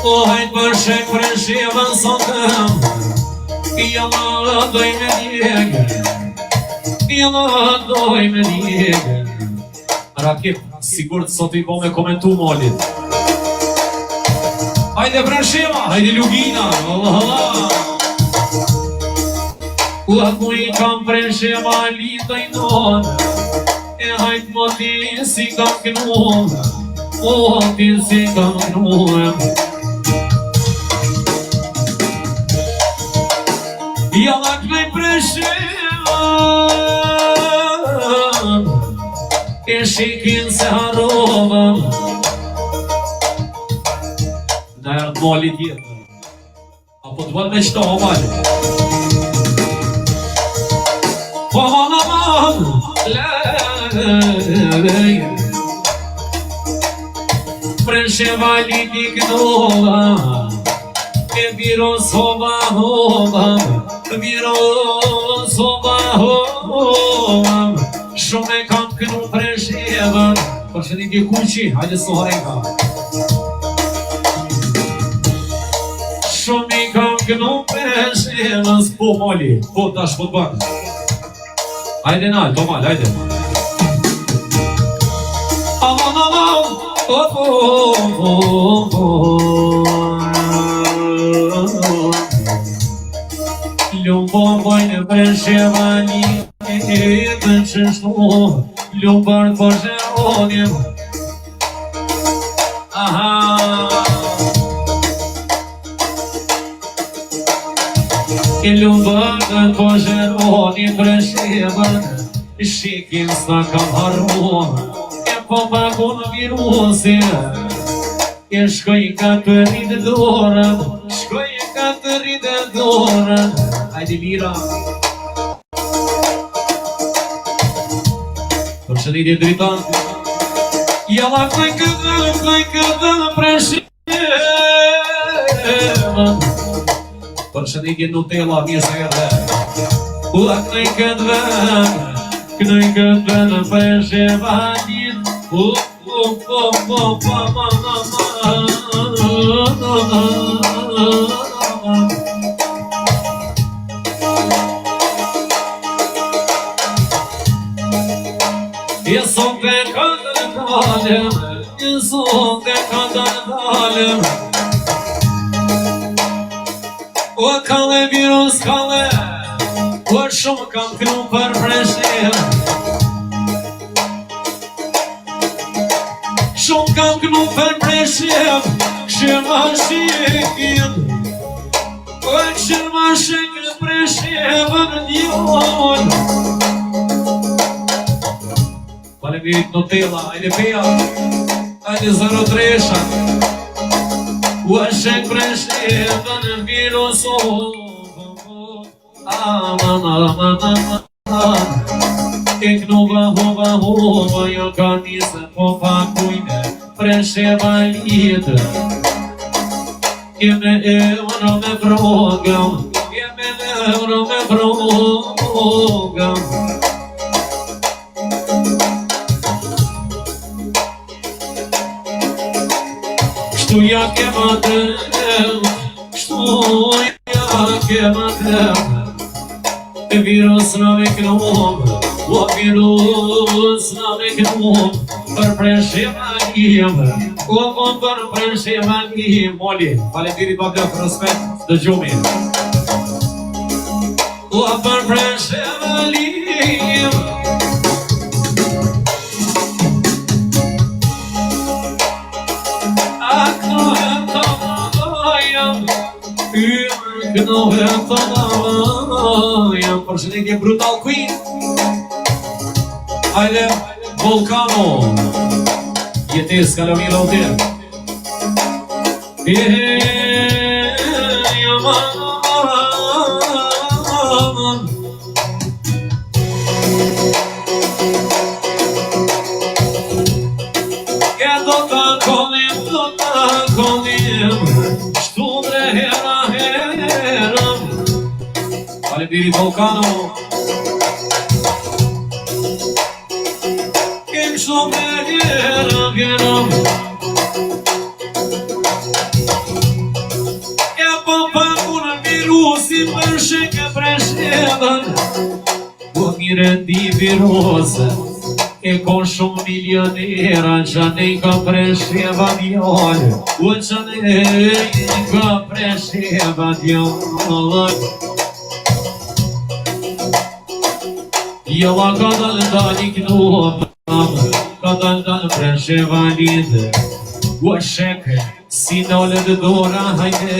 O hajt për shek për shivën sotëm Jalla doj me djegë Jalla doj me djegë Rakip, sigur të sot I po me komentu molit Hajde për shiva, hajde lugina Allah Allah Ua ku I kam për shiva Lita I non E hajt më ti si kam kënuam O ti si kam kënuam Jalla kënej preshevan E shikin se harovan Në ertë mali tjetër Apo të vëllë me qëto o mali Po mana man Presheva liti kënova E biro soba hova Biro soba hova Shumë e kam kënu Preshevën Për shëndetje kuqi, hajde sohajka Shumë I kam kënu Preshevën Po moli, po tash po të bënë Hajde nalë, to malë, hajde Aman, aman Ljumbo bojnë Preshevani E të qështu Ljumbar po zheronim Aha Ljumbar po zheronim Preshevan Shikin s'na kam harruar E po pagun virusi E shkoj ka të rritë dorën Shkoj ka të rritë dorën Hajde mira Për shëndetje dritan Jalla këj këtë Preshevan Për shëndetje Nutella mirë se erdhe Ula këj këtë vend Preshevanit Jeson të këndër dalem Jeson të këndër dalem O kale virus kale O shumë kam kënu për Preshevan Shumë kam kënu për Preshevan Këshirma shikin O këshirma shikin Preshevan njën Faleminderit Nutella, hajde peja Hajde 03-sha U shek Preshevan virusov Aman, aman, aman E knova, hova, hova Jo ka nisë po pakujme Preshevanit Jeme euro me program Jeme euro me program Kështu ja kema dem Kështu ja kema dem E virus në me kënom O virus në me kënom Për Preshevanim O për Preshevanim Moli, faleminderit babla për respekt Dë gjumi O për Preshevanim Për shëndetje Brutal Queen Hajde Volcano Jetes Kalamila Hotel Jaman Do të konim Shtu dhe hera herëm Faleminderit Volcano Kem shumë herëm ti përshike Preshevën, po mire di virose, e kon shumë milionera, që ne ka Presheva djallë, o që ne ka Presheva djallë. Jella ka dalë këtu, ka dalë Presheva lidë, o sheke, si nolë dhe dora, hajde,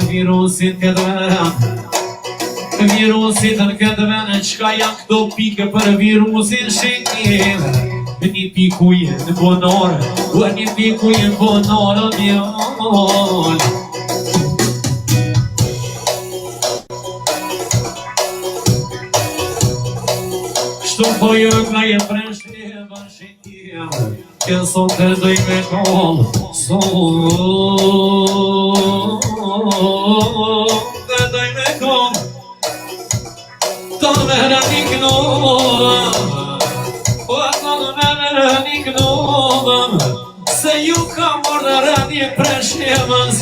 virusit këtë vend, virusit në këtë vend, qka janë këto pike për virusin shekim, një pikuj në bonore, një pikuj në bonore, djallë. Shtu po jëka je Presheva shekim, këso të doj me kollë, të doj me kollë, të mërë një kënollë, të mërë një kënollë, se ju ka morë rëdje Preshevës,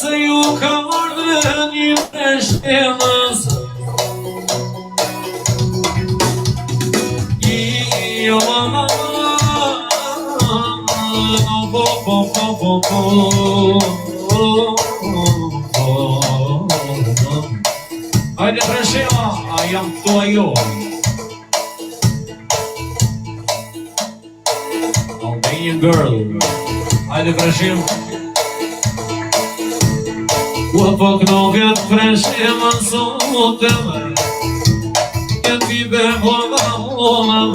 se ju ka morë rëdje Preshevës. Hajde Presheva, a jam këtu ajo. Albanian girl. Hajde Presheva. Ua po knohet Presheva soteme, këti behova homa,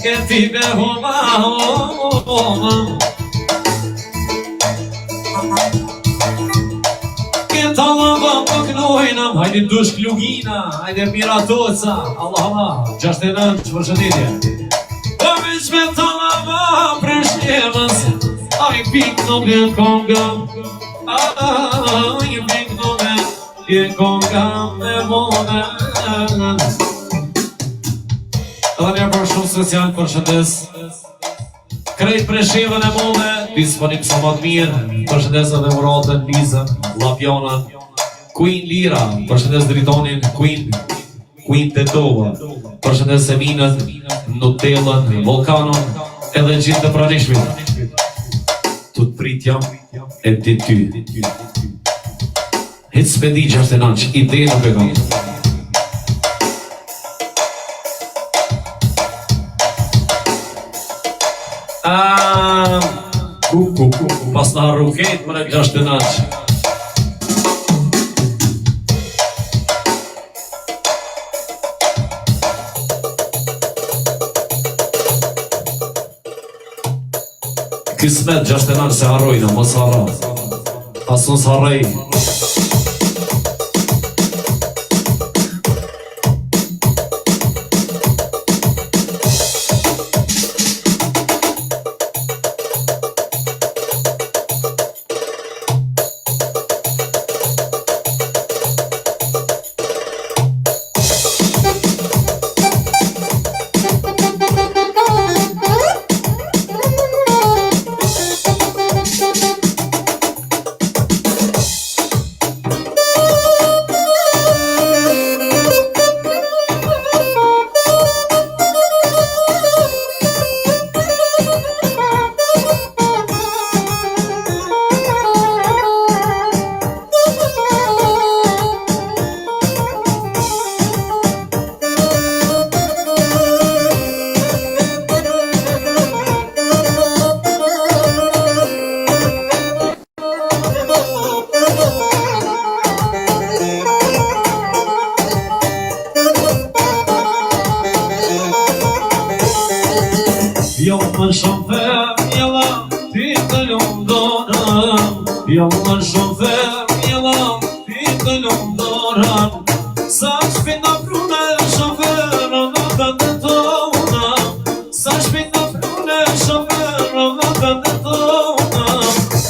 këti behova homa, këta lava po knojna, hajde dush klugina, hajde miratoca, Allah, 69, që përshëndetje. Po veç me ta lava Preshevës, aj pik në bjen konga, aj pik në bjen konga me vone. Edhe një për shumë special përshëndes krejt Preshevën e mone, disponim sa më të mirë, përshëndes edhe Muratën, Lizën, Lapjanën, Queen Lira, përshëndes Dritonin, Queen Tetova, përshëndes Seminën, Nutellën, Volkanon, edhe gjithë të pranishmit. Tu të pritja e ti ty. Hitë s'pedi 69, ide nuk e kam. Pas në harruket më në 69. Kismet 69 se harrojnë, mos harra. Asun s'harrej. Yollar şoför yalan fitilum doran Saç bin afrune şoför ona bende tona Saç bin afrune şoför ona bende tona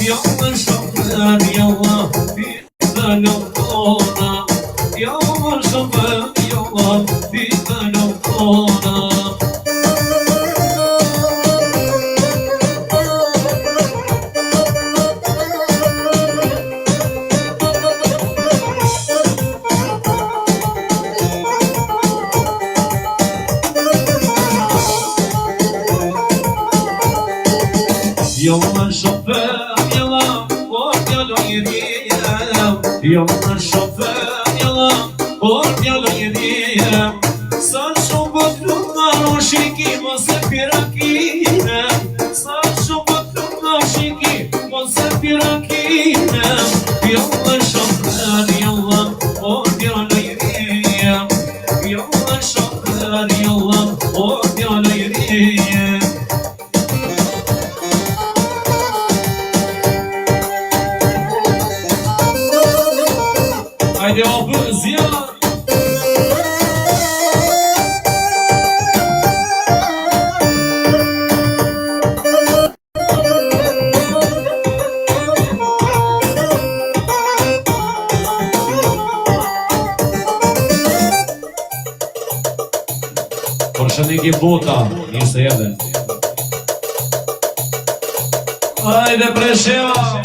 Yollar şoför yalan fitilum doran Yollar şoför yalan fitilum doran Yollar şoför yalan, ot yalan yediyem. Yollar şoför yalan, ot yalan yediyem. Saçım bakımlar o şeki masa pirakinem. Saçım bakımlar o şeki masa pirakinem. Yollar şoför yalan, ot yalan yediyem. Yollar şoför yalan, ot yalan yediyem. Haydi hafız ya. Përshëndetje bota, 21. Hajde Presheva.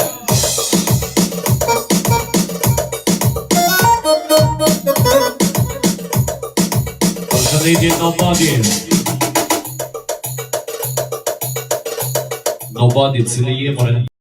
Përshëndetje Nobody cili je more.